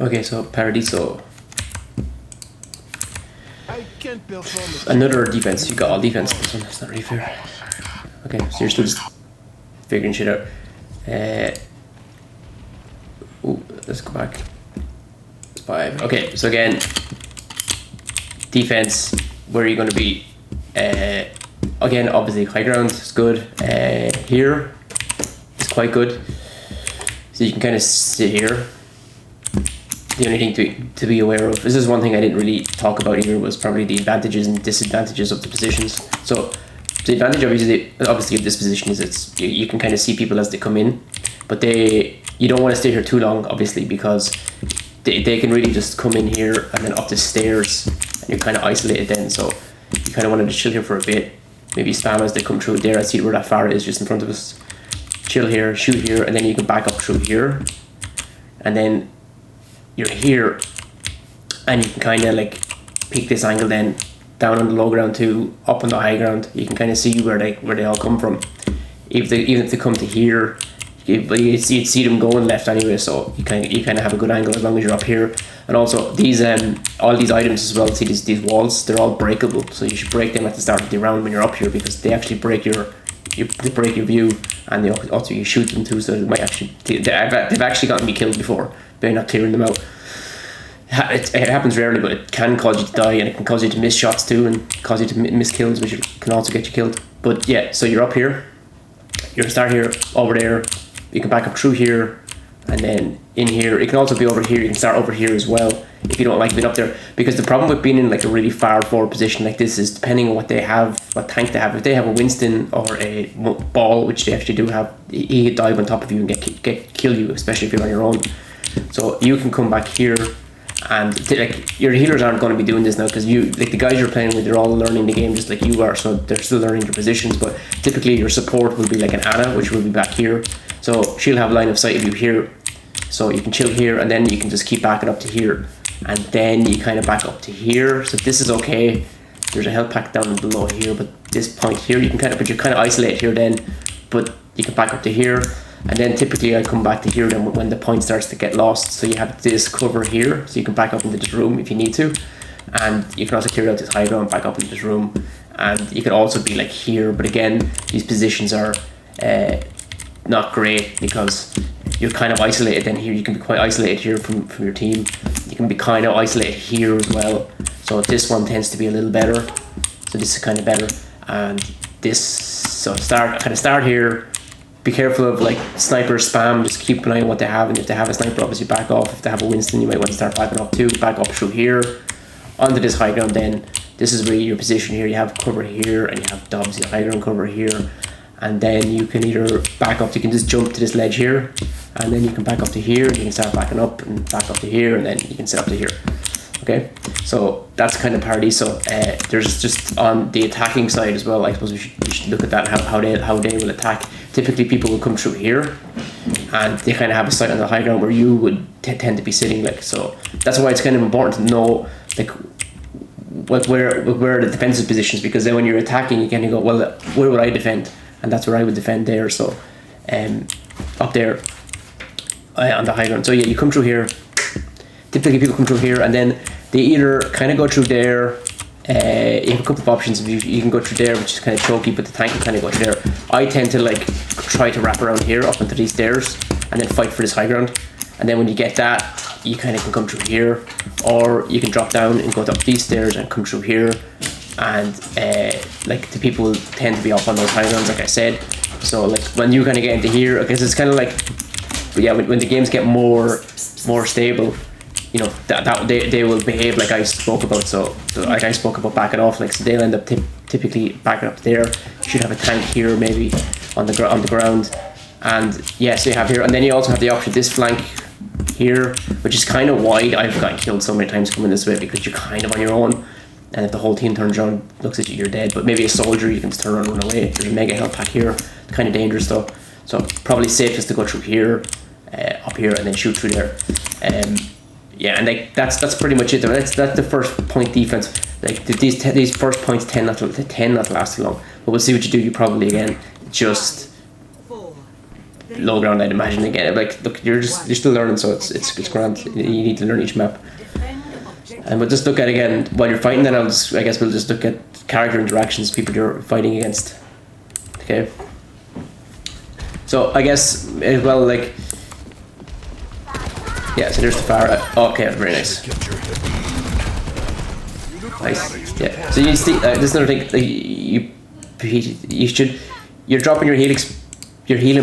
Okay, so Paradiso. Another defense. You got all defense. This one, that's not really fair. Okay, so you're still just figuring shit out. Let's go back. 5. Okay, so again, defense. Where are you going to be? Again, obviously high ground is good. Here is quite good. So you can kind of sit here. The only thing to be aware of, this is one thing I didn't really talk about either, was probably the advantages and disadvantages of the positions. So the advantage obviously of this position is you can kind of see people as they come in, but you don't want to stay here too long, obviously, because they can really just come in here and then up the stairs, and you're kind of isolated then. So you kind of wanted to chill here for a bit, maybe spam as they come through there. I see where that Pharah is just in front of us. Chill here, shoot here, and then you can back up through here, and then you're here, and you can kind of like pick this angle then down on the low ground to up on the high ground. You can kind of see where they all come from. Even if they come to here, you'd see them going left anyway. So you kind of have a good angle as long as you're up here. And also these all these items as well. See these walls, they're all breakable. So you should break them at the start of the round when you're up here, because they actually break your view, and also you shoot them too. So it might actually they've actually gotten me killed before by not clearing them out. It happens rarely, but it can cause you to die, and it can cause you to miss shots too, and cause you to miss kills, which can also get you killed. But yeah, so you're up here, you're gonna start here, over there, you can back up through here, and then in here. It can also be over here, you can start over here as well if you don't like being up there, because the problem with being in like a really far forward position like this is, depending on what they have, what tank they have. If they have a Winston or a Ball, which they actually do have, he could dive on top of you and kill you, especially if you're on your own. So you can come back here, and like your healers aren't going to be doing this now, because the guys you're playing with, they're all learning the game just like you are, so they're still learning their positions. But typically your support will be like an Ana, which will be back here, so she'll have line of sight of you here, so you can chill here, and then you can just keep backing up to here, and then you kind of back up to here. So this is okay. There's a health pack down below here, but this point here you can but you're kind of isolated here then, but you can back up to here. And then typically I come back to here then when the point starts to get lost. So you have this cover here, so you can back up into this room if you need to. And you can also clear out this high ground, back up into this room. And you could also be like here, but again, these positions are not great, because you're kind of isolated then here. You can be quite isolated here from your team. You can be kind of isolated here as well. So this one tends to be a little better. So this is kind of better. And this, so start here. Be careful of like sniper spam, just keep an eye on what they have, and if they have a sniper, obviously back off. If they have a Winston, you might want to start backing off too. Back up through here, onto this high ground then. This is really your position here. You have cover here, and you have Dobbs, the high ground cover here. And then you can either back up, you can just jump to this ledge here, and then you can back up to here, you can start backing up, and back up to here, and then you can set up to here. Okay, so that's kind of Paradiso. There's just on the attacking side as well, I suppose we should look at that, how they will attack. Typically people will come through here, and they kind of have a sight on the high ground where you would tend to be sitting, like, so that's why it's kind of important to know like where are the defensive positions, because then when you're attacking you kind of go, well, where would I defend? And that's where I would defend there. So up there on the high ground. So yeah, you come through here. Typically people come through here, and then they either kind of go through there. You have a couple of options. You can go through there, which is kind of choky, but the tank can kind of go through there. I tend to like try to wrap around here up onto these stairs, and then fight for this high ground. And then when you get that, you kind of can come through here, or you can drop down and go up these stairs and come through here. And like the people tend to be up on those high grounds, like I said. So like when you kind of get into here, I guess it's kind of like, but yeah, when the games get more stable, you know, that they will behave like I spoke about. So like I spoke about backing off, like, so they'll end up typically backing up there. You should have a tank here maybe on the ground, and yes, yeah, so you have here, and then you also have the option this flank here, which is kind of wide. I've gotten killed so many times coming this way because you're kind of on your own, and if the whole team turns around, looks at you, you're dead. But maybe a soldier, you can just turn around and run away. There's a mega health pack here, kind of dangerous though. So probably safest to go through here, up here, and then shoot through there. Yeah, and like that's pretty much it. That's the first point defense. Like these first points tend not to last too long. But we'll see what you do. You probably again just low ground, I'd imagine. Again, like, look, you're still learning, so it's grand. You need to learn each map. And we'll just look at, again, while you're fighting, then I guess we'll just look at character interactions, people you're fighting against. Okay. So I guess as well, like, yeah. So there's the fire. Okay, very nice. Nice. Yeah. So you see, this is another thing. Like, you're dropping your healing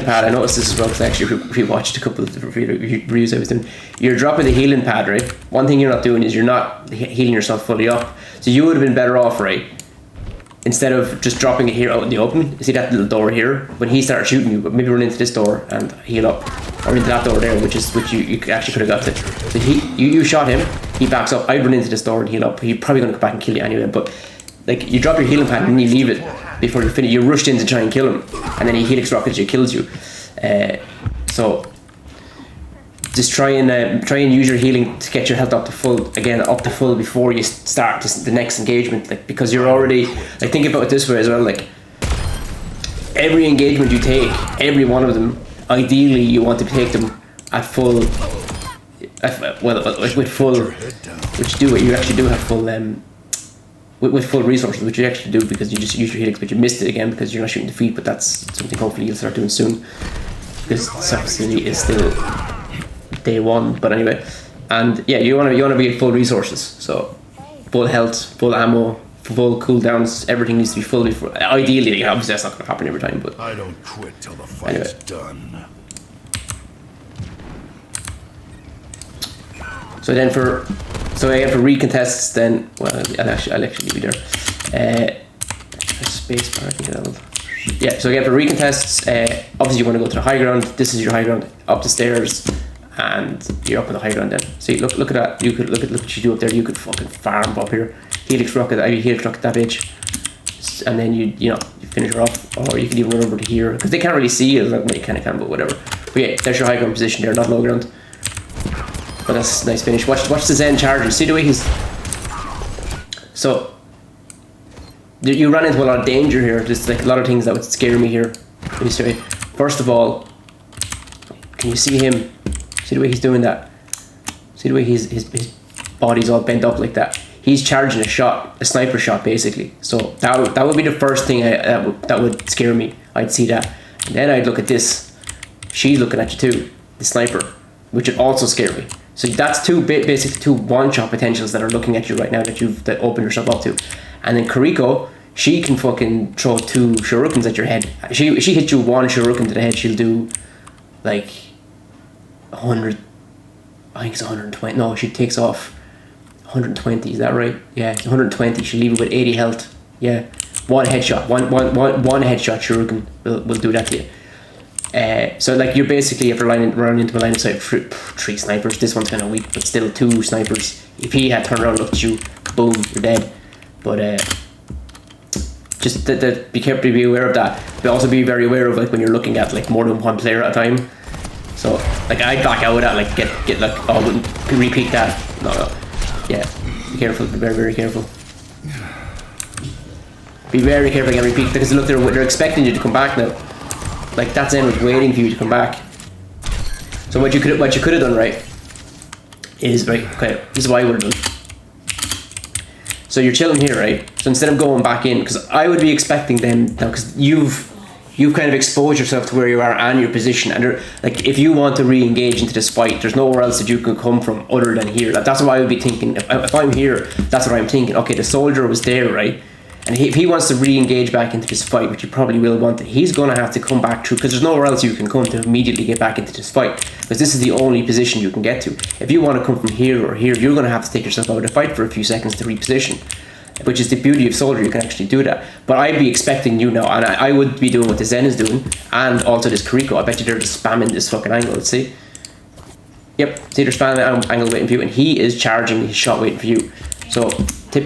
pad. I noticed this as well because I actually rewatched a couple of the reviews I was doing. You're dropping the healing pad, right? One thing you're not doing is you're not healing yourself fully up. So you would have been better off, right? Instead of just dropping it here out in the open, you see that little door here? When he started shooting you, but maybe run into this door and heal up. Or into that door there, which you actually could have got to. So you shot him, he backs up, I'd run into this door and heal up. He's probably going to come back and kill you anyway, but like, you drop your healing pad and you leave it before you finish. You rushed in to try and kill him, and then he helix rockets you, kills you. So just try and use your healing to get your health up to full before you start the next engagement. Like, because you're already, like, think about it this way as well. Like, every engagement you take, every one of them, ideally you want to take them at full. With full, which you actually do have full with full resources, which you actually do because you just use your helix, but you missed it again because you're not shooting the feet. But that's something hopefully you'll start doing soon, because Subsidy is still day one. But anyway, and yeah, you want to be at full resources, so full health, full ammo, full cooldowns. Everything needs to be full before. Ideally, obviously that's not going to happen every time, but I don't quit till the fight's done. So again for recontests, then I'll actually be there. Space bar, I think that'll. Yeah. So again for recontests, obviously you want to go to the high ground. This is your high ground, up the stairs, and you're up on the high ground. Then see, look at that. You could look what you do up there. You could fucking farm up here. Helix rocket. I helix rocket that bitch, and then you finish her off, or you can even run over to here because they can't really see you. Like, well, you kind of can, but whatever. But yeah, there's your high ground position there, not low ground. But that's a nice finish. Watch the Zen charges. See the way he's. So you run into a lot of danger here. There's like a lot of things that would scare me here. First of all, can you see him? See the way he's doing that? See the way his body's all bent up like that? He's charging a sniper shot basically. So that would be the first thing that would scare me. I'd see that, and then I'd look at this. She's looking at you too, the sniper, which would also scare me. So that's basically two one-shot potentials that are looking at you right now that you've opened yourself up to. And then Kiriko, she can fucking throw 2 shurikens at your head. She hits you 1 shuriken to the head, she'll do like 100. I think it's 120. No, she takes off 120. Is that right? Yeah, 120. She'll leave it with 80 health. Yeah, one headshot. One headshot shuriken will do that to you. So like you're basically, if you're running into a line of sight, 3 snipers. This one's kind of weak, but still 2 snipers. If he had turned around and looked at you, boom, you're dead. But just be careful, be aware of that. But also be very aware of like when you're looking at like more than one player at a time. So like I'd back out of that, like get like, oh, I wouldn't repeat that. No. Yeah, be careful. Be very, very careful. Be very careful again. Repeat, because look, they're expecting you to come back now. Like that Zen was waiting for you to come back. So what you could have done, right, is right. Okay, this is what I would have done. So you're chilling here, right? So instead of going back in, because I would be expecting them now, because you've kind of exposed yourself to where you are and your position, and like if you want to re-engage into this fight, there's nowhere else that you can come from other than here. That's what I would be thinking. If I'm here, that's what I'm thinking. Okay, the soldier was there, right? And if he wants to re-engage back into this fight, which he probably will want to, he's going to have to come back through, because there's nowhere else you can come to immediately get back into this fight, because this is the only position you can get to. If you want to come from here or here, you're going to have to take yourself out of the fight for a few seconds to reposition, which is the beauty of Soldier. You can actually do that. But I'd be expecting you now, and I would be doing what the Zen is doing, and also this Kiriko. I bet you they're just spamming this fucking angle. Let's see. Yep, see, they're spamming that angle waiting for you, and he is charging his shot waiting for you. So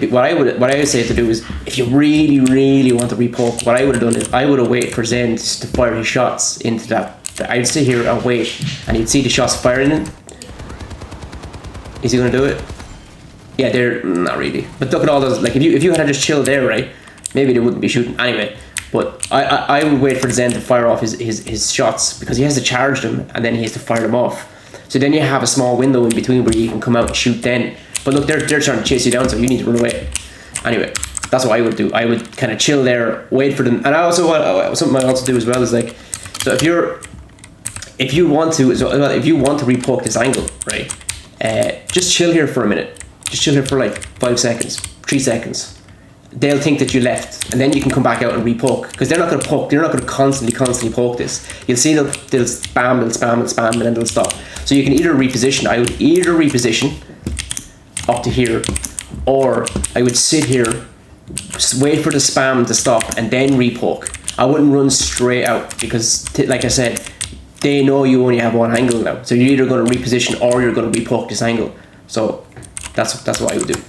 what I would say to do is, if you really, really want to repoke, what I would have done is I would have waited for Zen to fire his shots into that. I'd sit here and wait, and you'd see the shots firing in. Is he going to do it? Yeah, they're not really. But look at all those. Like if you had just chilled there, right? Maybe they wouldn't be shooting anyway. But I would wait for Zen to fire off his shots, because he has to charge them and then he has to fire them off. So then you have a small window in between where you can come out and shoot then. But look, they're trying to chase you down, so you need to run away. Anyway, that's what I would do. I would kind of chill there, wait for them. And I also, something I also do as well is like, so if you want to repoke this angle, right? Just chill here for a minute. Just chill here for like 5 seconds, 3 seconds. They'll think that you left, and then you can come back out and repoke, because they're not going to poke. They're not going to constantly poke this. You'll see they'll spam, and then they'll stop. So you can either reposition. I would either reposition up to here, or I would sit here, wait for the spam to stop, and then repoke. I wouldn't run straight out, because like I said, they know you only have one angle now. So you're either going to reposition or you're going to repoke this angle. So that's what I would do.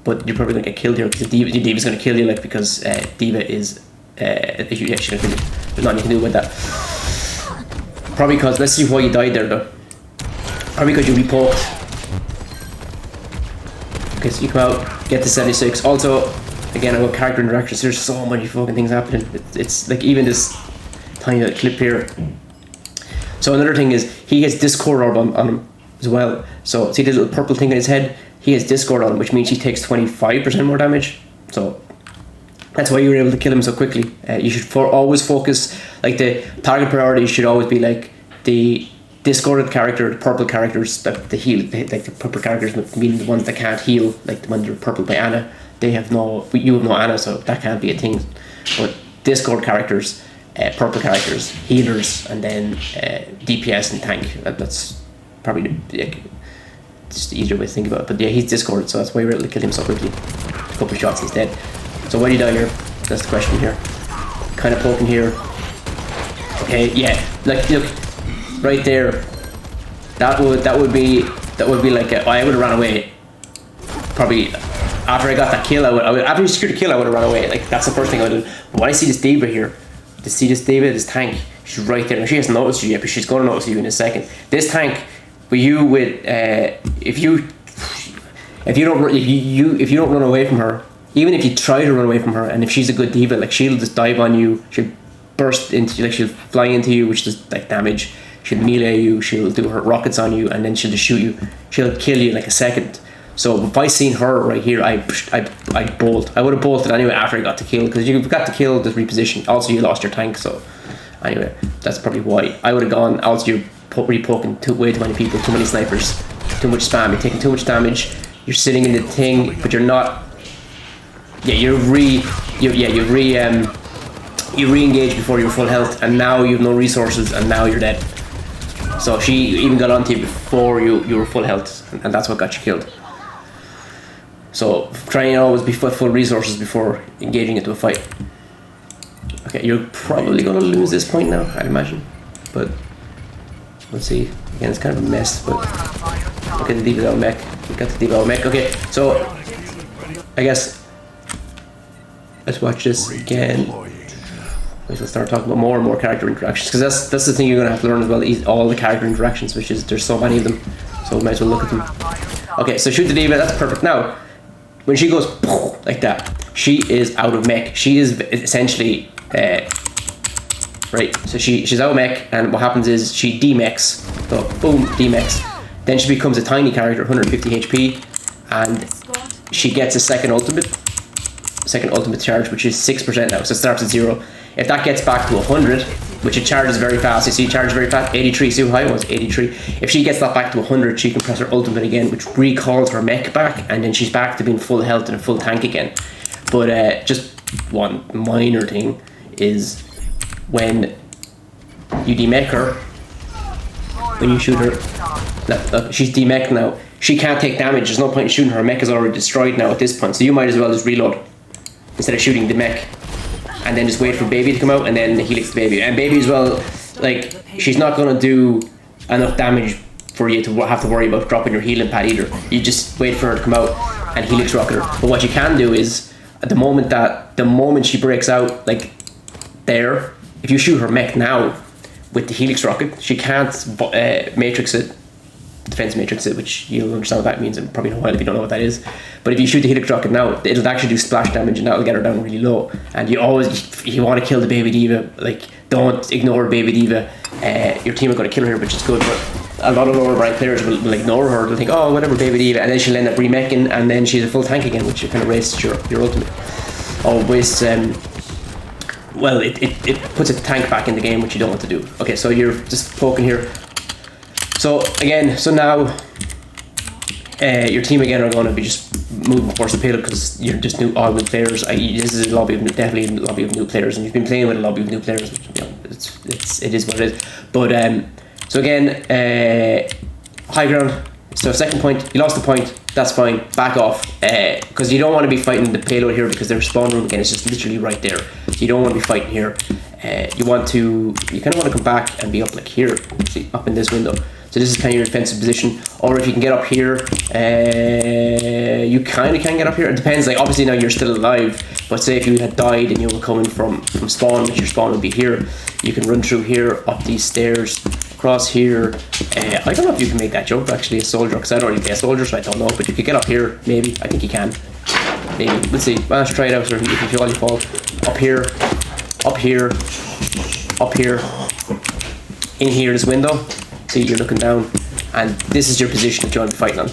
But you're probably going to get killed here, because the Diva's going to kill you, like, because Diva is she's going to kill you. There's nothing you can do with that. Probably because, let's see why you died there though. Probably because you repoked. Okay, so you come out, get to 76. Also, again, about character interactions, there's so many fucking things happening. It's like even this tiny little clip here. So another thing is, he has Discord orb on him as well. So see the little purple thing on his head? He has Discord on him, which means he takes 25% more damage. So that's why you were able to kill him so quickly. You should always focus, like the target priority should always be like the discorded character, the purple characters, the heal, like the purple characters, meaning the ones that can't heal, like the ones that are purple by Ana. You have no Ana, so that can't be a thing. But Discord characters, purple characters, healers, and then DPS and tank. That's probably just the easier way to think about it. But yeah, he's Discord, so that's why you were able to kill him so quickly. A couple of shots, he's dead. So why do you die here? That's the question here. Kind of poking here. Okay, yeah, like look, right there. That would be like I would have run away. Probably after I got that kill, after you secured the kill, I would have run away. Like that's the first thing I would do. But when I see this Diva here, this tank, she's right there. Now, she hasn't noticed you yet, but she's going to notice you in a second. This tank. But if you don't run away from her, even if you try to run away from her, and if she's a good Diva, like she'll just dive on you, she'll burst into you, like she'll fly into you, which does like damage. She'll melee you, she'll do her rockets on you, and then she'll just shoot you. She'll kill you in like a second. So if I seen her right here, I'd bolt. I would have bolted anyway after I got the kill, because you've got the kill, the reposition. Also, you lost your tank, so anyway, that's probably why I would have gone. Also, you're repoking way too many people, too many snipers, too much spam. You're taking too much damage. You're sitting in the thing, but you're not. Yeah, you re-engage before you're full health, and now you have no resources, and now you're dead. So she even got onto you before you were full health, and that's what got you killed. So try and always be full resources before engaging into a fight. Okay, you're probably gonna lose this point now, I'd imagine, but let's see. Again, it's kind of a mess, but look at the Diva mech. We got the Diva mech. Okay, so I guess let's watch this again. Let's start talking about more and more character interactions, because that's the thing you're gonna have to learn as well. All the character interactions, which is there's so many of them, so we might as well look at them. Okay, so shoot the Diva. That's perfect. Now, when she goes like that, she is out of mech. She is essentially right. So she's out of mech, and what happens is she demechs. So boom, demechs. Then she becomes a tiny character, 150 HP, and she gets a second ultimate charge, which is 6% now. So it starts at 0. If that gets back to 100, which it charges very fast, you see it charges very fast, 83, see how high it was, 83. If she gets that back to 100, she can press her ultimate again, which recalls her mech back, and then she's back to being full health and a full tank again. But just one minor thing is when you demech her, when you shoot her, look, she's demech now. She can't take damage, there's no point in shooting her. Her mech is already destroyed now at this point, so you might as well just reload instead of shooting the mech. And then just wait for Baby to come out, and then helix the Baby. And Baby as well, like, she's not going to do enough damage for you to have to worry about dropping your healing pad either. You just wait for her to come out and helix rocket her. But what you can do is, at the moment she breaks out, like there, if you shoot her mech now with the helix rocket, she can't matrix it defense matrix, which you'll understand what that means and probably know why if you don't know what that is. But if you shoot the Helix rocket now, it'll actually do splash damage and that'll get her down really low. And you always, if you want to kill the Baby D.Va, like, don't ignore Baby D.Va. Your team are going to kill her, which is good, but a lot of lower rank players will ignore her. They'll think, oh, whatever, Baby D.Va, and then she'll end up remeching, and then she's a full tank again, which kind of wastes your ultimate. Or wastes, well, it puts a tank back in the game, which you don't want to do. Okay, so you're just poking here. So again, so now your team again are going to be just moving towards the payload because you're just all new players. This is a lobby of definitely a lobby of new players, and you've been playing with a lobby of new players. Which, you know, it is what it is. But so again, high ground. So second point, you lost the point. That's fine. Back off, because you don't want to be fighting the payload here because their spawn room again is just literally right there. So you don't want to be fighting here. You kind of want to come back and be up like here, see, up in this window. So this is kind of your defensive position. Or if you can get up here, you kind of can get up here. It depends. Like obviously now you're still alive, but say if you had died and you were coming from spawn, which your spawn would be here, you can run through here, up these stairs, across here. I don't know if you can make that jump actually, a soldier, because I don't really play a soldier, so I don't know. But you could get up here, maybe. I think you can. Maybe. Let's see. Well, let's try it out. Or if you feel you fall. Up here, up here, up here, in here, this window. See, you're looking down, and this is your position that you want to be fighting on.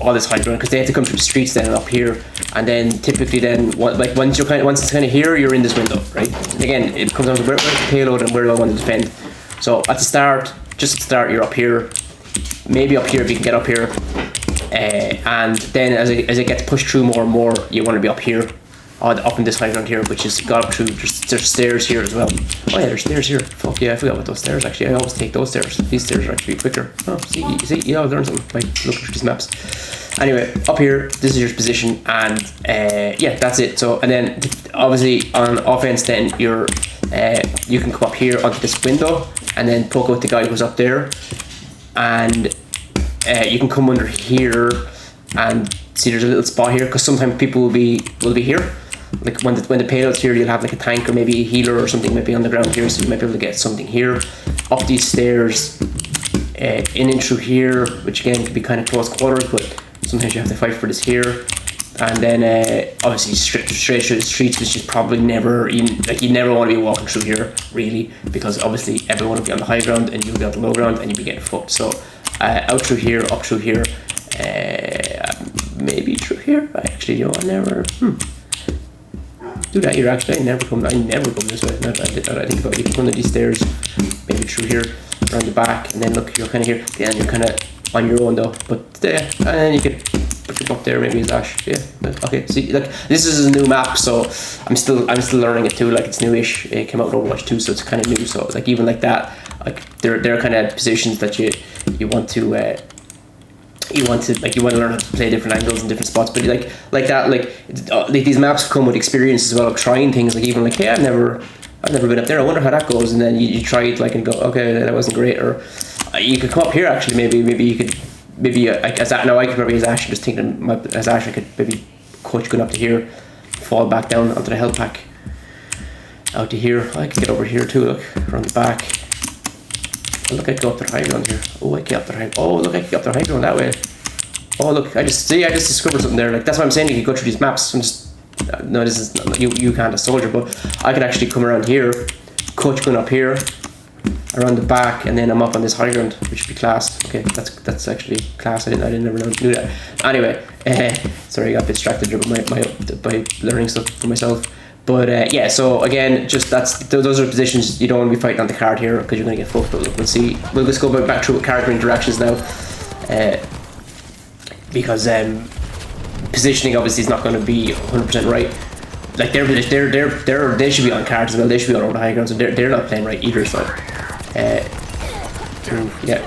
All this high ground, because they have to come through the streets then and up here, and then typically then like once it's kind of here, you're in this window, right? Again, it comes down to where's the payload and where do I want to defend. So at the start, just at the start, you're up here, maybe up here if you can get up here, and then as it gets pushed through more and more, you want to be up here. Up in this high ground here, which is got up through. There's stairs here as well. Oh yeah, there's stairs here. Fuck yeah, I forgot about those stairs actually. I always take those stairs. These stairs are actually quicker. Oh, see, yeah, I've learned something by looking through these maps. Anyway, up here, this is your position, and yeah, that's it. So, and then obviously on offense, then you can come up here onto this window, and then poke out the guy who's up there, and you can come under here, and see there's a little spot here because sometimes people will be here. Like when the payload's here, you'll have like a tank or maybe a healer or something might be on the ground here, so you might be able to get something here. Up these stairs, in and through here, which again can be kind of close quarters, but sometimes you have to fight for this here. And then obviously straight through the streets, which is probably never even, like you never want to be walking through here really, because obviously everyone will be on the high ground and you'll be on the low ground and you'll be getting fucked. So out through here, up through here, maybe through here. I actually, you know, I never do that here. Actually, I never come this way. Now that I think about it, you can come to these stairs, maybe through here, around the back, and then look, you're kind of here. Yeah, you're kind of on your own though. But there, and then you could put your up there. Maybe it's Ash. Yeah. Okay. See, look, this is a new map, so I'm still learning it too. Like it's newish. It came out in Overwatch 2, so it's kind of new. So like even like that, like there are kind of positions that you want to. You want to learn how to play different angles and different spots, but like that, like these maps come with experience as well of trying things. Like even like, hey, I've never been up there. I wonder how that goes, and then you try it like and go, okay, that wasn't great. Or you could come up here actually. Maybe you could as that. No, I could probably as Ash just thinking as Ash I could maybe coach going up to here, fall back down onto the health pack, out to here. I could get over here too. Look around the back. Look, I can go up the high ground here. Oh, I can get up the high. Oh, look, I can get up the high ground that way. Oh, look, I just discovered something there. Like that's what I'm saying. You can go through these maps. I'm just no, this is not, you can't a soldier, but I could actually come around here, coach going up here, around the back, and then I'm up on this high ground, which would be class. Okay, that's actually class. I didn't ever knew that. Anyway, sorry, I got distracted here by learning stuff for myself. But yeah, so again, just those are positions you don't want to be fighting on the card here because you're going to get fucked. But look, we'll see. We'll just go back through character interactions now, because positioning obviously is not going to be 100% right. Like they should be on cards as well. They should be on all the high grounds, and they're not playing right either. So yeah.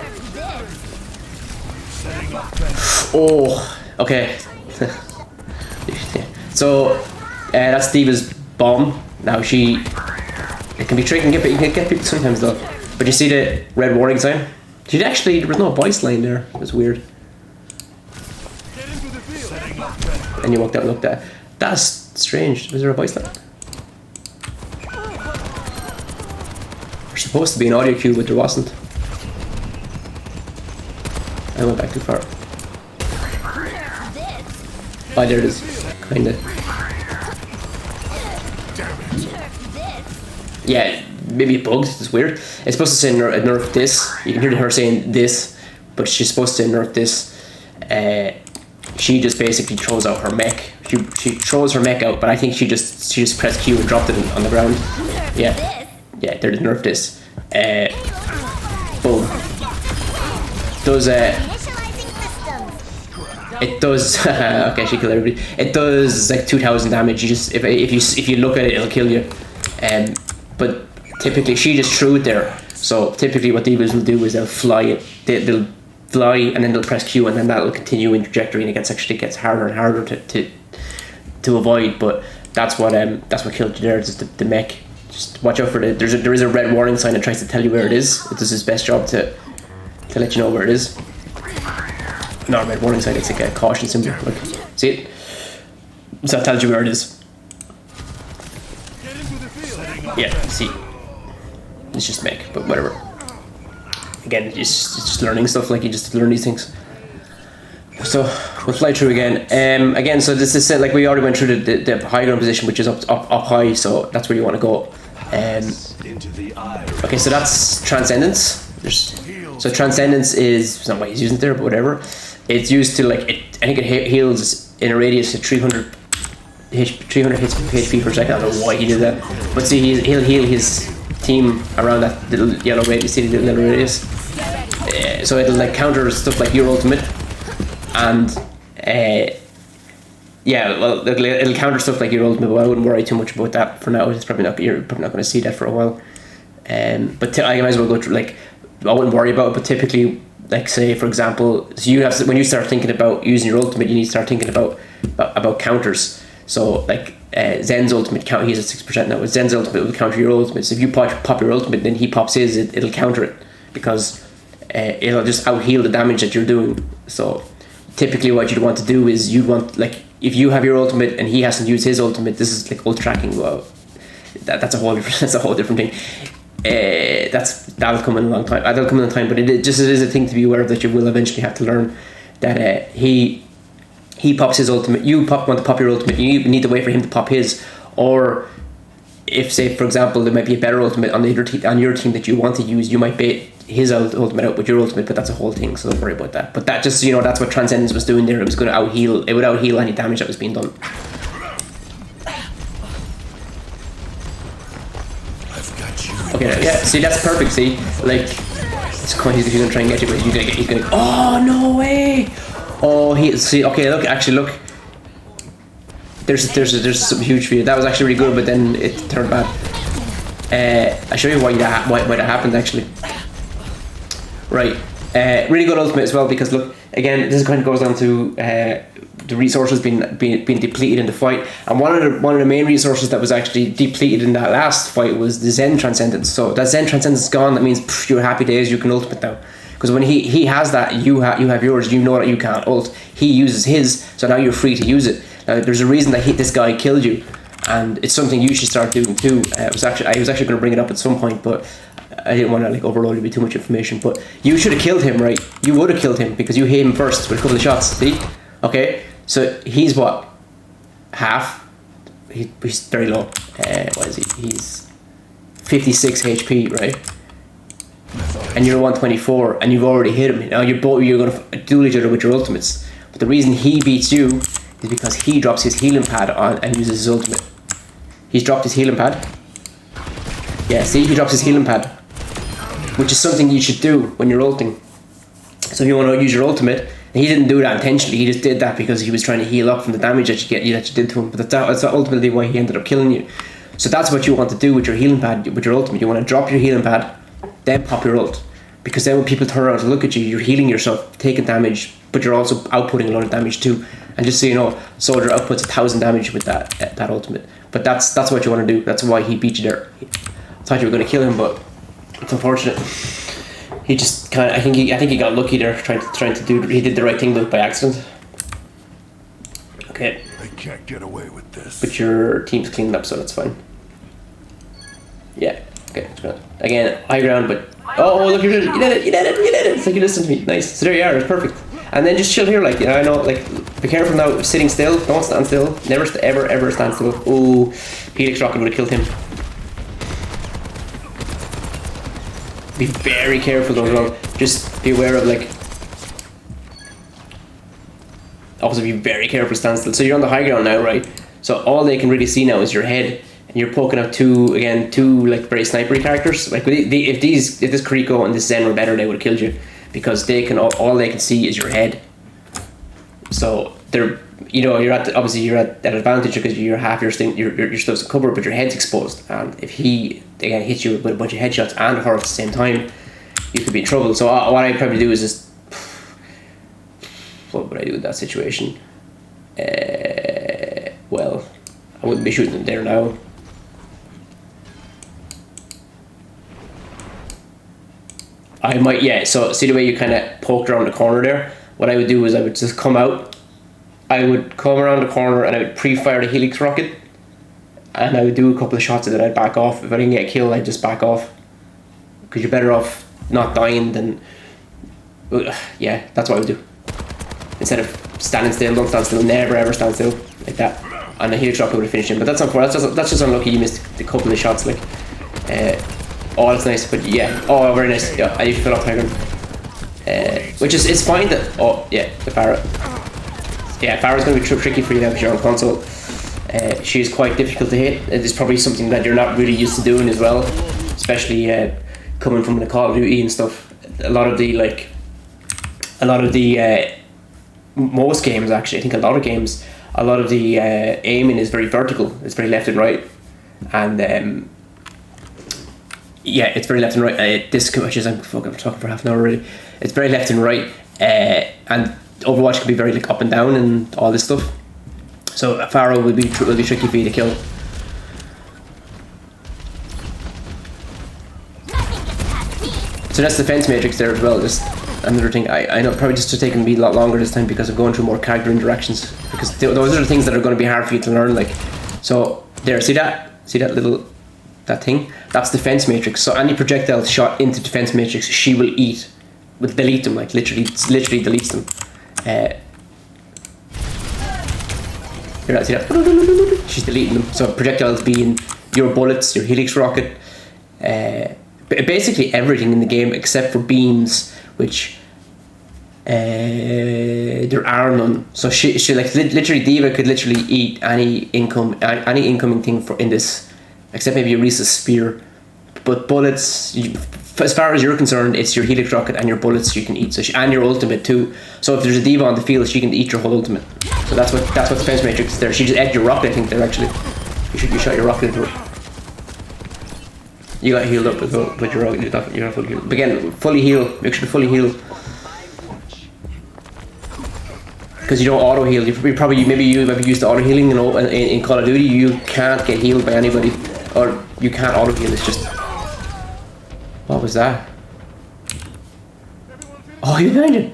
Oh, okay. So that's D.Va's bomb. Now it can be tricky, you can get people sometimes though. But you see the red warning sign? There was no voice line there. It was weird. And you walked out and looked at it. That's strange. Was there a voice line? There's supposed to be an audio cue, but there wasn't. I went back too far. Oh, there it is. Kinda. Yeah, maybe it bugged. It's weird. It's supposed to say nerf this. You can hear her saying this, but she's supposed to nerf this. She just basically throws out her mech. She throws her mech out, but I think she just pressed Q and dropped it on the ground. Yeah, yeah. There, nerf this. Boom. Does it does okay, she killed everybody. It does like 2,000 damage. You just if you look at it, it'll kill you. But typically she just threw it there. So typically what Divas will do is they'll fly it. They'll fly and then they'll press Q and then that'll continue in trajectory and it gets harder and harder to avoid. But that's what killed you there. Just the mech. Just watch out for there is a red warning sign that tries to tell you where it is. It does its best job to let you know where it is. Not a red warning sign, it's like a caution symbol. Look, see it? So that tells you where it is. Yeah, see. It's just mech, but whatever. Again, it's just learning stuff, like you just learn these things. So we'll fly through again. Again, so this is like we already went through the high ground position, which is up high, so that's where you want to go. Okay, so that's Transcendence. So Transcendence is, it's not why he's using it there, but whatever. It's used to I think it heals in a radius of 300 HP per second. I don't know why he did that, but see, he'll heal his team around that little yellow radius. See the little radius. So it'll like counter stuff like your ultimate, and yeah, well, it'll counter stuff like your ultimate. But I wouldn't worry too much about that for now. It's probably not. You're probably not going to see that for a while. But I might as well go through like. I wouldn't worry about it, but typically, like say for example, so you have when you start thinking about using your ultimate, you need to start thinking about counters. So like Zen's ultimate count, he's at 6% now. Zen's ultimate will counter your ultimate. So if you pop your ultimate, then he pops his, it'll counter it because it'll just out heal the damage that you're doing. So typically, what you'd want to do is you'd want like if you have your ultimate and he hasn't used his ultimate, this is like ult tracking. Well, that's a whole different thing. That'll come in a long time. That'll come in a time, but it is a thing to be aware of that you will eventually have to learn. That he pops his ultimate. You want to pop your ultimate. You need to wait for him to pop his. Or if say for example there might be a better ultimate on your team that you want to use, you might bait his ultimate out with your ultimate. But that's a whole thing, so don't worry about that. But that just so you know, that's what Transcendence was doing there. It was going to out heal. It would out heal any damage that was being done. Okay, yeah, see, that's perfect, see? Like, it's quite easy if he's gonna try and get you, but he's gonna, oh, no way! Oh, see, okay, look, actually, look. There's some huge for you. That was actually really good, but then it turned bad. I'll show you why that happened, actually. Right, really good ultimate as well, because look, again, this kind of goes down to the resources being depleted in the fight, and one of the main resources that was actually depleted in that last fight was the Zen Transcendence. So that Zen Transcendence is gone. That means you're happy days. You can ultimate now, because when he has that, you have yours. You know that you can't ult. He uses his, so now you're free to use it. Now there's a reason that this guy killed you, and it's something you should start doing too. I was actually going to bring it up at some point, but I didn't want to like overload you with too much information. But you should have killed him, right? You would have killed him because you hit him first with a couple of shots. See, okay. So he's what? Half? He's very low. What is he? He's 56 HP, right? And you're 124, and you've already hit him. Now you're going to duel each other with your ultimates. But the reason he beats you is because he drops his healing pad on and uses his ultimate. He's dropped his healing pad. Yeah, see, he drops his healing pad, which is something you should do when you're ulting. So if you want to use your ultimate. He didn't do that intentionally. He just did that because he was trying to heal up from the damage that you did to him. But that's ultimately why he ended up killing you. So that's what you want to do with your healing pad, with your ultimate. You want to drop your healing pad, then pop your ult. Because then when people turn around to look at you, you're healing yourself, taking damage, but you're also outputting a lot of damage too. And just so you know, Soldier outputs 1,000 damage with that ultimate. But that's what you want to do. That's why he beat you there. I thought you were going to kill him, but it's unfortunate. He just kind of, I think he got lucky there, trying to do. He did the right thing by accident. Okay. I can't get away with this. But your team's cleaned up, so that's fine. Yeah. Okay. Again, high ground, but Oh, look, you did it, you did it, you did it, you did it. It's like you listened to me. Nice. So there you are, it's perfect. And then just chill here, like, you know, I know, like, be careful now, sitting still, don't stand still. Never, ever stand still. Ooh, Helix Rocket would have killed him. Be very careful though as well. Just be aware of, like, also be very careful to stand still. So you're on the high ground now, right? So all they can really see now is your head. And you're poking out two like very snipery characters. Like if this Kiriko and this Zen were better, they would have killed you, because they can all they can see is your head. So they're, you know, obviously you're at that advantage because you're half your stuff's covered, but your head's exposed. And if he again hits you with a bunch of headshots and her at the same time, you could be in trouble. So what I'd probably do is just, what would I do in that situation? Well, I wouldn't be shooting them there now. I might, yeah, so see the way you kind of poked around the corner there? What I would do is I would just come out, I would come around the corner and I would pre-fire the Helix Rocket, and I would do a couple of shots and then I'd back off. If I didn't get killed, I'd just back off, because you're better off not dying than, yeah, that's what I would do. Instead of standing still, don't stand still, never ever stand still, like that. And the Helix Rocket would have finished him, but that's just unlucky you missed a couple of shots, like, oh, that's nice, but yeah. Oh, very nice. Yeah, I need to fill up Hagrid. Which is, it's fine that, oh, yeah, the Pharah. Yeah, Pharah's going to be tricky for you now because you're on console. She is quite difficult to hit. It's probably something that you're not really used to doing as well, especially coming from the Call of Duty and stuff. A lot of the most games actually, I think a lot of the aiming is very vertical. It's very left and right, and yeah, it's very left and right. This, which is, I'm talking for half an hour already. It's very left and right, and Overwatch can be very like up and down and all this stuff. So Pharah will be tricky for you to kill. So that's defense matrix there as well. Just another thing. I know probably just taking me a lot longer this time because I'm going through more character interactions, because those are the things that are going to be hard for you to learn. Like, so there, see that little. That thing, that's defense matrix. So any projectile shot into defense matrix, she will delete them, like literally deletes them. You're not see that? She's deleting them. So projectiles being your bullets, your Helix Rocket, basically everything in the game except for beams, which there are none. So she like literally D.Va could literally eat any incoming thing in this. Except maybe Orisa's spear, but bullets, as far as you're concerned, it's your Helix Rocket and your bullets you can eat. So and your ultimate too. So if there's a D.Va on the field, she can eat your whole ultimate. So that's what defense matrix is there. She just ate your rocket. I think there actually. You shot your rocket into her. You got healed up with your rocket. You're not fully healed. But again, fully heal. Make sure to fully heal. Because you don't auto heal. You probably maybe used the auto healing. You know, in Call of Duty, you can't get healed by anybody. Or you can't auto heal, it's just... What was that? Oh, he's behind you!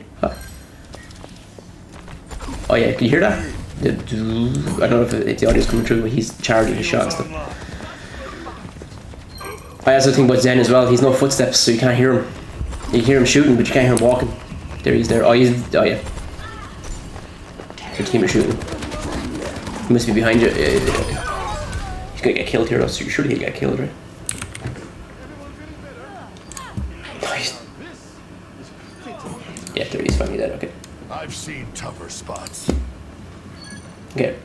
Oh yeah, can you hear that? I don't know if the audio's coming through, but he's charging his shot and stuff. I also think about Zen as well, he's no footsteps, so you can't hear him. You hear him shooting, but you can't hear him walking. There, he's there. Oh yeah. The team is shooting. He must be behind you. He's gonna get killed here, so you're sure he'll get killed, right? Nice. Yeah, there he's finally dead, okay. I've seen tougher spots. Okay.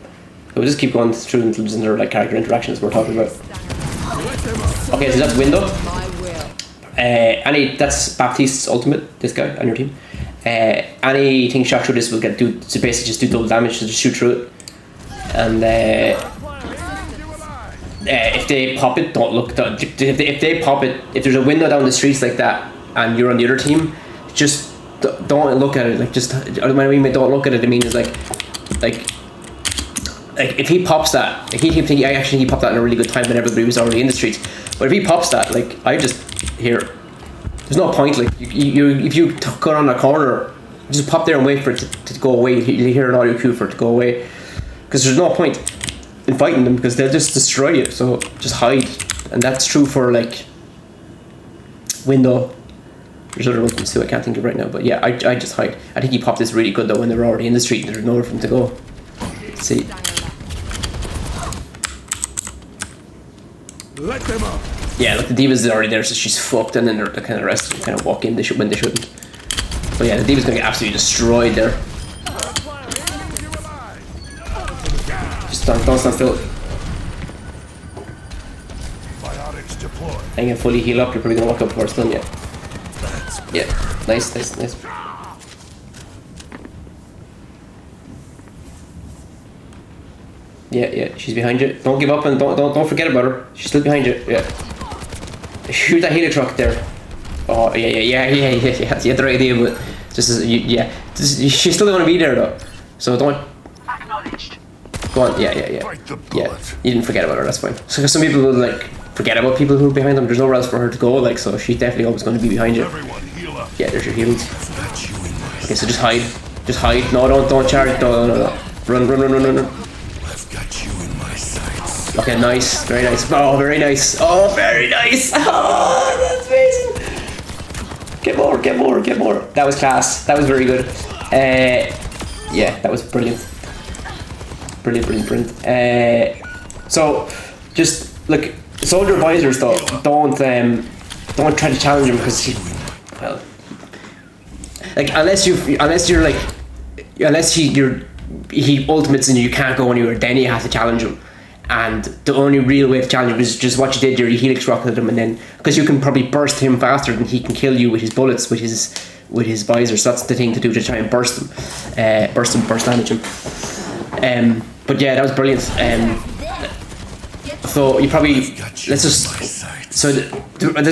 We'll just keep going through until there's another like character interactions we're talking about. Okay, so that's Window. That's Baptiste's ultimate, this guy on your team. Anything shot through this will so basically just do double damage, so just shoot through it. And if they pop it, don't look. If they pop it, if there's a window down the streets like that, and you're on the other team, just don't look at it. Like when I mean don't look at it, I mean is like if he pops that, like he popped that in a really good time when everybody was already in the streets. But if he pops that, like I just hear, there's no point. Like if you go on a corner, just pop there and wait for it to go away. You hear an audio cue for it to go away, because there's no point in fighting them because they'll just destroy you. So just hide, and that's true for like window. There's other ultimates too, I can't think of right now, but yeah, I just hide. I think he popped this really good though when they were already in the street and there's nowhere for them to go. Let's see. Let them up. Yeah, look, the D.Va's already there, so she's fucked, and then the kind of rest of them kind of walk in when they shouldn't. But yeah, the D.Va's gonna get absolutely destroyed there. Just don't stand still. Biotics deployed. And you can fully heal up, you're probably gonna walk up before it's done yet. Yeah, nice. Yeah, she's behind you. Don't give up and don't forget about her. She's still behind you. Yeah. Shoot that healer truck there. Oh yeah. You had the right idea, but she's still gonna be there though. So don't. Acknowledged. Go on. Yeah. Bite the Yeah, bullet. you didn't forget about her. That's fine. So some people will like forget about people who are behind them. There's nowhere else for her to go. Like so, she's definitely always going to be behind you. Everyone heal up. Yeah, there's your heals. Got you in my Okay, so just hide. Just hide. No, don't charge. No. Run. I've got you in my sights. Okay, nice. Very nice. Oh, very nice. Oh, very nice. Oh, that's amazing. Get more. That was class. That was very good. Yeah, that was brilliant. Brilliant. So, just look, soldier advisors though, don't try to challenge him because well, like unless he ultimates and you can't go anywhere, then you have to challenge him. And the only real way to challenge him is just what you did. You helix rocketed him, and then because you can probably burst him faster than he can kill you with his bullets, with his visor. So that's the thing to do, to try and burst damage him. But yeah, that was brilliant. So you probably there's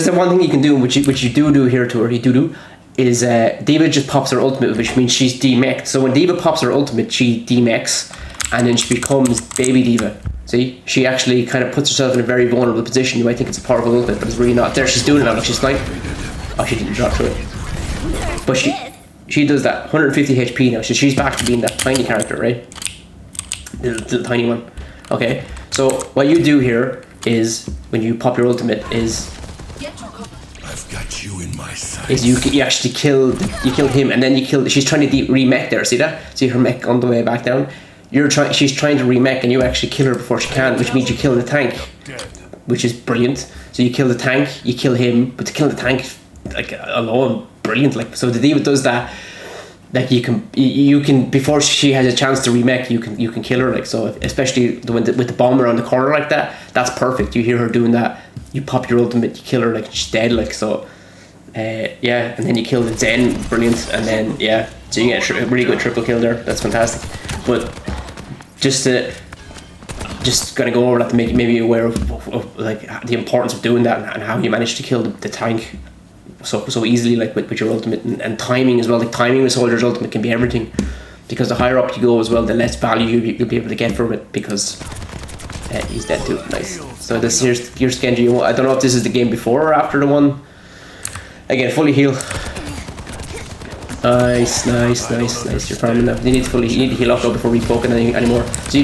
the one thing you can do, which you do here to her. You do is D.Va just pops her ultimate, which means she's demech'd. So when D.Va pops her ultimate, she demechs, and then she becomes baby D.Va. See, she actually kind of puts herself in a very vulnerable position. You might think it's a powerful ultimate, but it's really not. There, she's doing it now. She's like, oh, she didn't drop through it, but she does that 150 HP now. So she's back to being that tiny character, right? The tiny one. Okay, so what you do here is when you pop your ultimate is I've got you in my sights. is you actually kill him, and then you kill. She's trying to remech there. See that? See her mech on the way back down. She's trying to remech, and you actually kill her before she can, which means you kill the tank, which is brilliant. So you kill the tank, you kill him, but to kill the tank like alone, brilliant. Like so, the D.Va does that. Like you can before she has a chance to remech, you can kill her. Like so, especially with the bomber on the corner like that. That's perfect. You hear her doing that. You pop your ultimate, you kill her, like she's dead. Like so, yeah. And then you kill the Zen, brilliant. And then yeah, so you get a really good triple kill there. That's fantastic. But just gonna go over that to make you maybe aware of like the importance of doing that and how you manage to kill the tank so easily, like with your ultimate, and timing as well. Like timing with soldier's ultimate can be everything, because the higher up you go as well, the less value you'll be able to get from it, because he's dead too. Nice. So here's Genji. I don't know if this is the game before or after the one. Again, fully heal. Nice. You're farming now. You need to heal up though before repoking anymore. So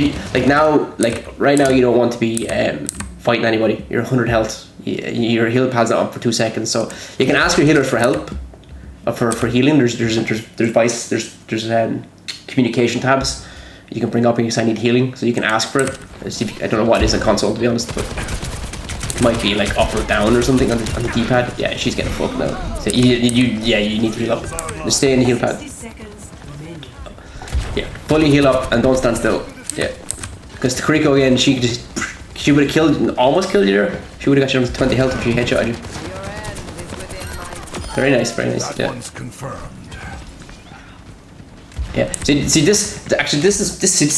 right now you don't want to be fighting anybody. You're 100 health. Your heal pad's not up for 2 seconds, so you can ask your healers for help, for healing. There's communication tabs you can bring up and you say I need healing, so you can ask for it. I don't know what it is in console, to be honest, but it might be like up or down or something on the D-pad. Yeah, she's getting fucked now. So you need to heal up. Just stay in the heal pad. Yeah, fully heal up and don't stand still. Yeah, because the Kiriko again, she would have almost killed you there. She would have got you down to 20 health if she headshot you. Very nice. That one's confirmed. Yeah. See, this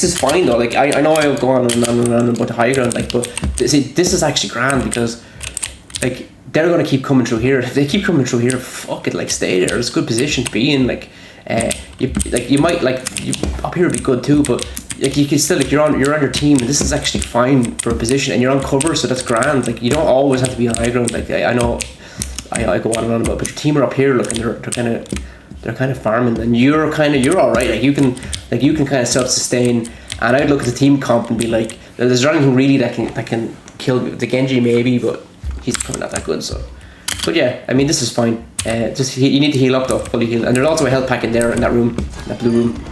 is fine though. Like I know I'll go on and on about the high ground, like, but see, this is actually grand because, like, they're gonna keep coming through here. If they keep coming through here, fuck it, like, stay there. It's a good position to be in. Like, you might up here would be good too, but like you can still, like, you're on your team, and this is actually fine for a position, and you're on cover, so that's grand. Like, you don't always have to be on high ground. Like I know, I go on and on about, but your team are up here, look, and they're kind of farming, and you're all right. Like you can kind of self-sustain. And I'd look at the team comp and be like, is there anything really that can kill the Genji maybe, but he's probably not that good. So But yeah, I mean, this is fine. Just you need to heal up though, fully heal. And there's also a health pack in there in that room, that blue room.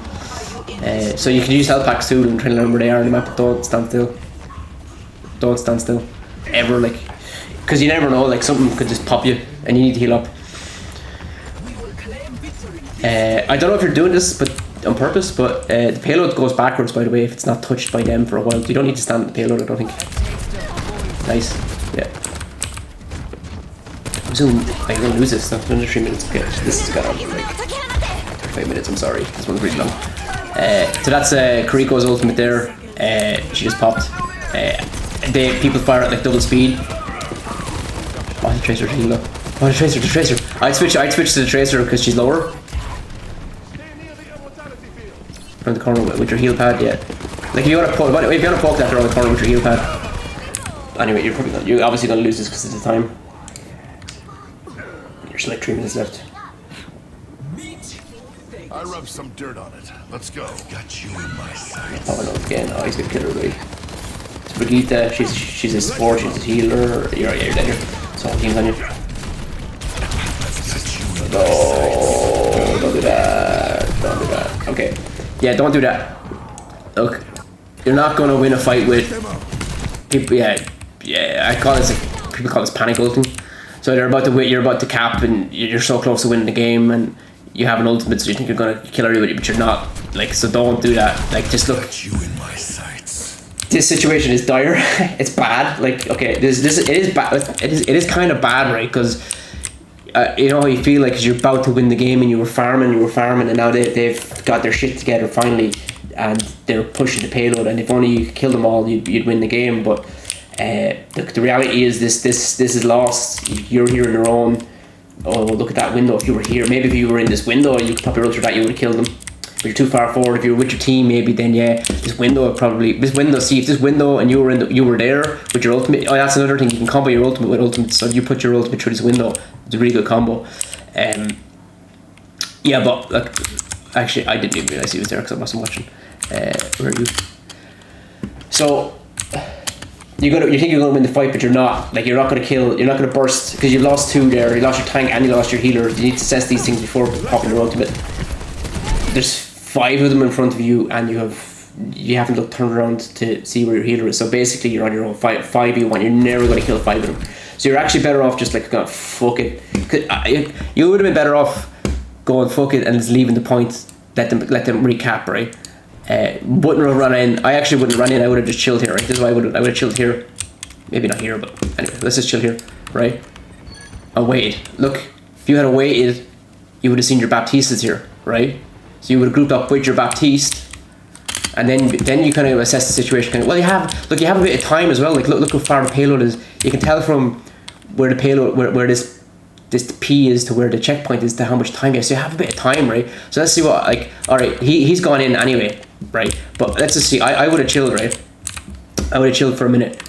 So you can use health packs too and try to learn where they are on the map. But don't stand still. Don't stand still, ever, like, because you never know. Like something could just pop you, and you need to heal up. I don't know if you're doing this, but on purpose. But the payload goes backwards, by the way, if it's not touched by them for a while. You don't need to stand at the payload, I don't think. Nice. Yeah. I'm gonna lose this. Not under 3 minutes. Okay, this has got on for like 5 minutes. I'm sorry. This one's really long. So that's Kiriko's ultimate there. She just popped. People fire at like double speed. Oh, the Tracer heal up. Oh, the Tracer. I'd switch to the Tracer because she's lower. Around the corner with your heal pad, yeah. Like if you want to poke that around the corner with your heal pad. Anyway, you're obviously gonna lose this because of the time. There's like 3 minutes left. I rubbed some dirt on it. Let's go. Got you in my sights. Oh no, again. Oh, he's gonna kill everybody. It's Brigitte. She's a support. She's a healer. You're dead here. So team's on you. No, don't do that. Don't do that. Okay. Yeah, don't do that. Look, you're not gonna win a fight with people. Yeah. I call this people call this panic ulting. So you're about to cap, and you're so close to winning the game, and you have an ultimate, so you think you're gonna kill everybody, but you're not. Like, so don't do that. Like, just look. Got you in my sights. This situation is dire. It's bad. Like, okay, it is bad. It is kind of bad, right? Because you know how you feel like, cause you're about to win the game, and you were farming, and now they've got their shit together finally, and they're pushing the payload, and if only you could kill them all, you'd win the game. But the reality is this is lost. You're here on your own. Oh, look at that window. If you were here, maybe if you were in this window and you could pop your ultra that, you would have killed them. But you're too far forward. If you were with your team, maybe then yeah, see if this window and you were there with your ultimate. Oh, that's another thing. You can combo your ultimate with ultimate. So you put your ultimate through this window. It's a really good combo. Yeah, but like, actually, I didn't even realize he was there because I wasn't watching. Where are you? So. You think you're gonna win the fight, but you're not. Like, you're not gonna kill. You're not gonna burst because you lost two there. You lost your tank and you lost your healer. You need to assess these things before popping your ultimate. There's 5 of them in front of you, and you haven't looked turned around to see where your healer is. So basically, you're on your own. 5v1. You're never gonna kill 5 of them. So you're actually better off just like going fuck it. You would have been better off going fuck it and just leaving the point. Let them recap, right? Wouldn't have run in. I actually wouldn't run in. I would have just chilled here. Right? This is why I would have chilled here. Maybe not here, but anyway, let's just chill here, right? And wait. Look, if you had waited, you would have seen your Baptistes here, right? So you would have grouped up with your Baptiste, and then you kind of assess the situation. Well, you have a bit of time as well. Like look how far the payload is. You can tell from where the payload, where this P is to where the checkpoint is to how much time you have. So you have a bit of time, right? So let's see what, like, all right, he's gone in anyway, right? But let's just see. I would have chilled, right? I would have chilled for a minute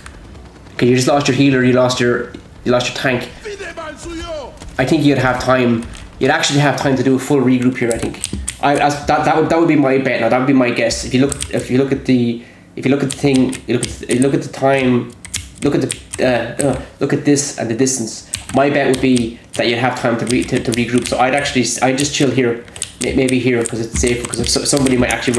because you just lost your healer, you lost your tank. I think you'd have time. You'd actually have time to do a full regroup here. I think. That would be my bet. Now that would be my guess. If you look at the thing, you look at the time. Look at this and the distance. My bet would be that you'd have time to regroup. So I'd just chill here, maybe here because it's safer. Because if somebody might actually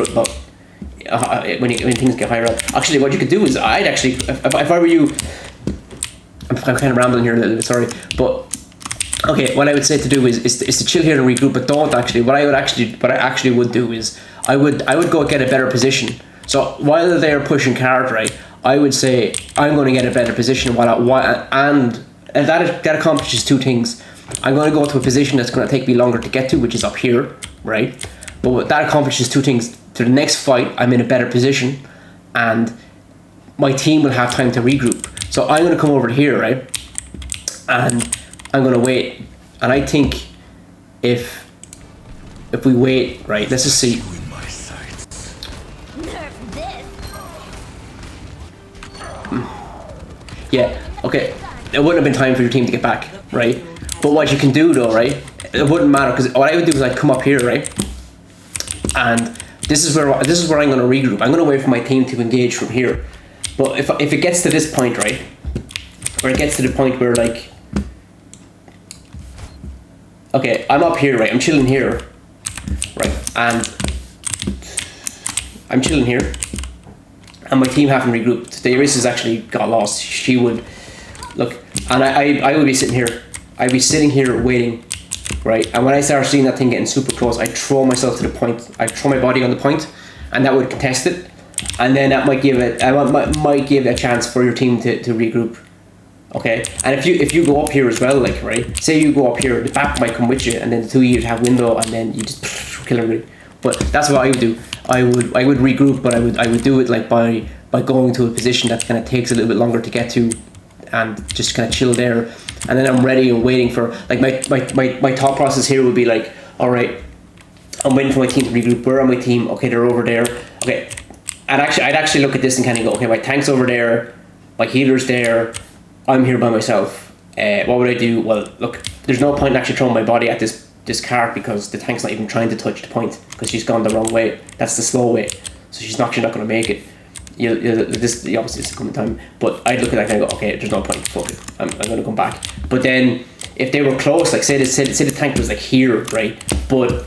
when things get higher up. Actually, what you could do is I'd actually, if I were you, I'm kind of rambling here a little bit. Sorry, but okay. What I would say to do is to chill here and regroup, but don't actually. What I actually would do is I would go get a better position. So while they're pushing card, right, I would say I'm going to get a better position and that accomplishes 2 things. I'm going to go to a position that's going to take me longer to get to, which is up here, right? But that accomplishes 2 things. To the next fight, I'm in a better position, and my team will have time to regroup. So I'm going to come over here, right? And I'm going to wait. And I think if we wait, right? Let's just see. Yeah, okay. It wouldn't have been time for your team to get back, right? But what you can do though, right? It wouldn't matter because what I would do is I'd come up here, right? And this is where I'm going to regroup. I'm going to wait for my team to engage from here. But if it gets to this point, right? Or it gets to the point where like okay, I'm up here, right? I'm chilling here, right? And I'm chilling here, and my team haven't regrouped. The Orisa's actually got lost. She would look, and I would be sitting here. I'd be sitting here waiting, right? And when I start seeing that thing getting super close, I throw myself to the point. I throw my body on the point, and that would contest it, and then that might give it. Might give a chance for your team to regroup. Okay, and if you go up here as well, like, right, say you go up here, the back might come with you, and then the two of you have window, and then you just kill everybody. But that's what I would do. I would regroup, but I would do it like by going to a position that kind of takes a little bit longer to get to, and just kind of chill there, and then I'm ready and waiting for, like, my thought process here would be like, all right, I'm waiting for my team to regroup. Where are my team? Okay, they're over there. Okay, I'd actually look at this and kind of go, okay, my tank's over there, my healer's there, I'm here by myself. What would I do? Well, look, there's no point in actually throwing my body at this cart, because the tank's not even trying to touch the point, because she's gone the wrong way. That's the slow way, so she's actually not going to make it. The opposite is coming time. But I'd look at that and go, okay, there's no point. Fuck it, I'm going to come back. But then if they were close, like say the tank was like here, right? But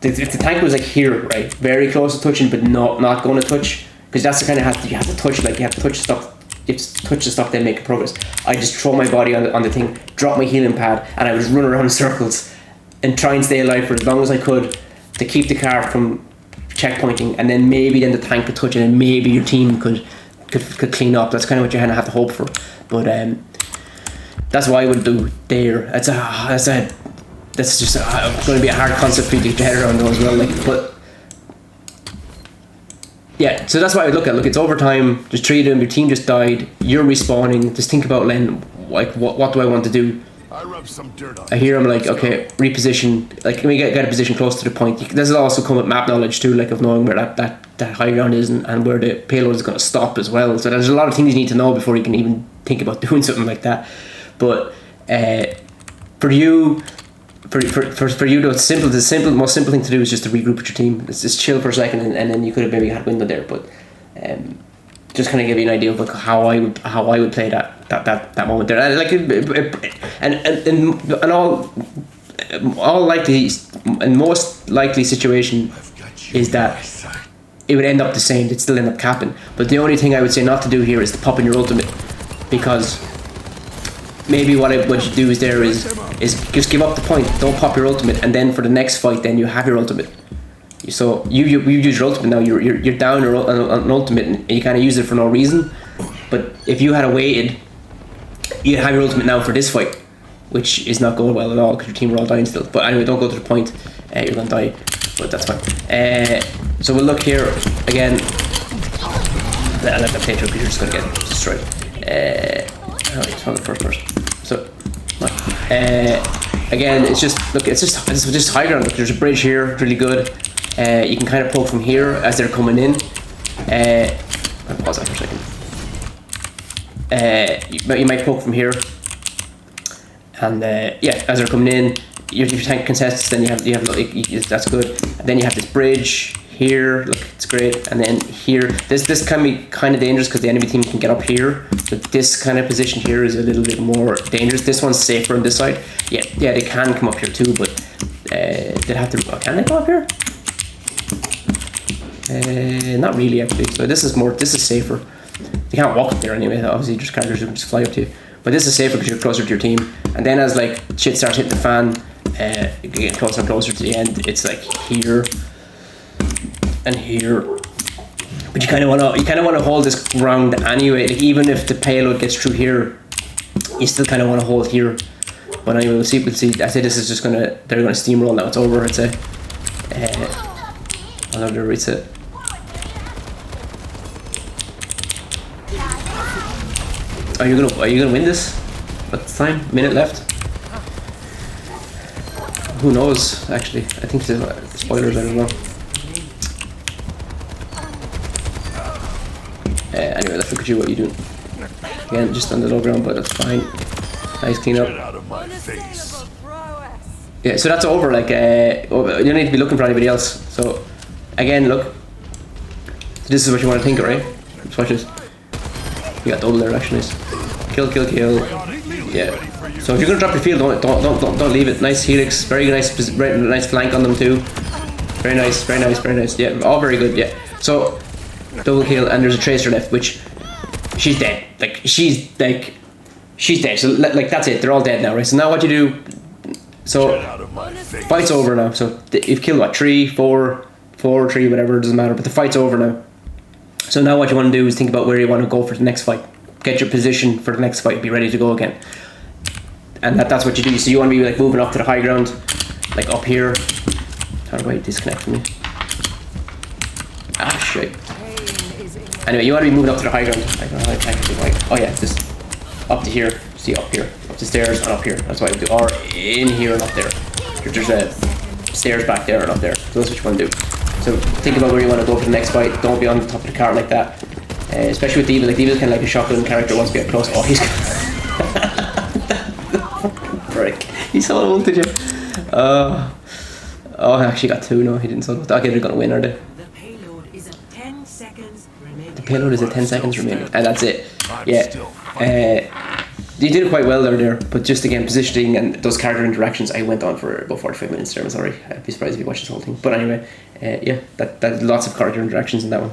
if the tank was like here, right, very close to touching, but not going to touch, because that's the kind of you have to touch, like you have to touch stuff. You have to touch the stuff, then make progress. I just throw my body on the thing, drop my healing pad, and I would run around in circles and try and stay alive for as long as I could to keep the car from checkpointing, and then the tank could touch it, and maybe your team could clean up. That's kind of what you kind of have to hope for. But that's what I would do there. That's just going to be a hard concept for you to get your head around though as well. Like, but yeah, so that's what I would look at. Look, it's overtime. There's three of them. Your team just died. You're respawning. Just think about, Len, like, what do I want to do? I rub some dirt on. I hear him like, okay, reposition. Like, let me get a position close to the point. This will also come with map knowledge too, like of knowing where that high ground is, and where the payload is going to stop as well. So there's a lot of things you need to know before you can even think about doing something like that. But for you, the most simple thing to do is just to regroup with your team. It's just chill for a second, and then you could have maybe had window there. But just kind of give you an idea of like how I would play that moment there. And like and all likely and most likely situation is that it would end up the same. It'd still end up capping. But the only thing I would say not to do here is to pop in your ultimate, because maybe what you do is just give up the point. Don't pop your ultimate, and then for the next fight, then you have your ultimate. So you use your ultimate now. You're down an ultimate, and you kind of use it for no reason. But if you had waited, you'd have your ultimate now for this fight, which is not going well at all because your team are all dying still. But anyway, don't go to the point. You're gonna die, but that's fine. So we'll look here again. I'll let that play through because you're just gonna get destroyed. It's not the first person. So again, it's just high ground. Look, there's a bridge here, really good. You can kind of poke from here as they're coming in. I'll pause that for a second. You might poke from here, and yeah, as they're coming in, your tank contests. Then you have that's good. And then you have this bridge here. Look, it's great. And then here, this can be kind of dangerous because the enemy team can get up here. But this kind of position here is a little bit more dangerous. This one's safer on this side. Yeah, they can come up here too, but they'd have to. Can they go up here? Not really actually. So this is safer. You can't walk up there anyway. Obviously, just characters can just fly up to you. But this is safer because you're closer to your team. And then as like shit starts hitting the fan, you get closer and closer to the end. It's like here and here. But you kind of want to hold this ground anyway. Like, even if the payload gets through here, you still kind of want to hold here. But anyway, we'll see. I say this is just they're gonna steamroll now. It's over. I'd say. Another reset. Are you gonna win this? What's the time? Minute left. Who knows? Actually, I think the spoilers. I don't know. Anyway, let's look at you. What you doing? Again, just on the low ground, but that's fine. Nice clean up. Yeah, so that's over. Like, you don't need to be looking for anybody else. So, again, look. This is what you want to think, right? Just watch this. You got double there, actually. Kill. Yeah. So if you're gonna drop your field, don't leave it. Nice helix, very nice flank on them too. Very nice, very nice, very nice. Yeah, all very good. Yeah. So double kill, and there's a tracer left, which she's dead. Like she's dead. So like that's it. They're all dead now, right? So now what you do? So fight's over now. So you've killed what 3, 4, 3, whatever. It doesn't matter. But the fight's over now. So now what you want to do is think about where you want to go for the next fight. Get your position for the next fight. Be ready to go again. And that's what you do. So you want to be like moving up to the high ground, like up here. How do I disconnect from you? Ah shit. Anyway, you want to be moving up to the high ground. I don't know how technically like. Oh yeah, just up to here. See up here, up the stairs and up here. That's what I do. Or in here and up there. There's a stairs back there and up there. So that's what you want to do. So think about where you want to go for the next fight. Don't be on the top of the cart like that. Especially with Devil. Like Devil's kind of like a shotgun character. Wants to get close. Oh, he's frick. He solo ulted you. Oh, I actually got 2. No, he didn't solo ult. Okay, they're gonna win, are they? The payload is at 10 seconds remaining. The payload is at 10 seconds remaining, and that's it. Yeah. You did it quite well there, but just again positioning and those character interactions, I went on for about 45 minutes there. I'm sorry, I'd be surprised if you watched this whole thing. But anyway, yeah, that lots of character interactions in that one.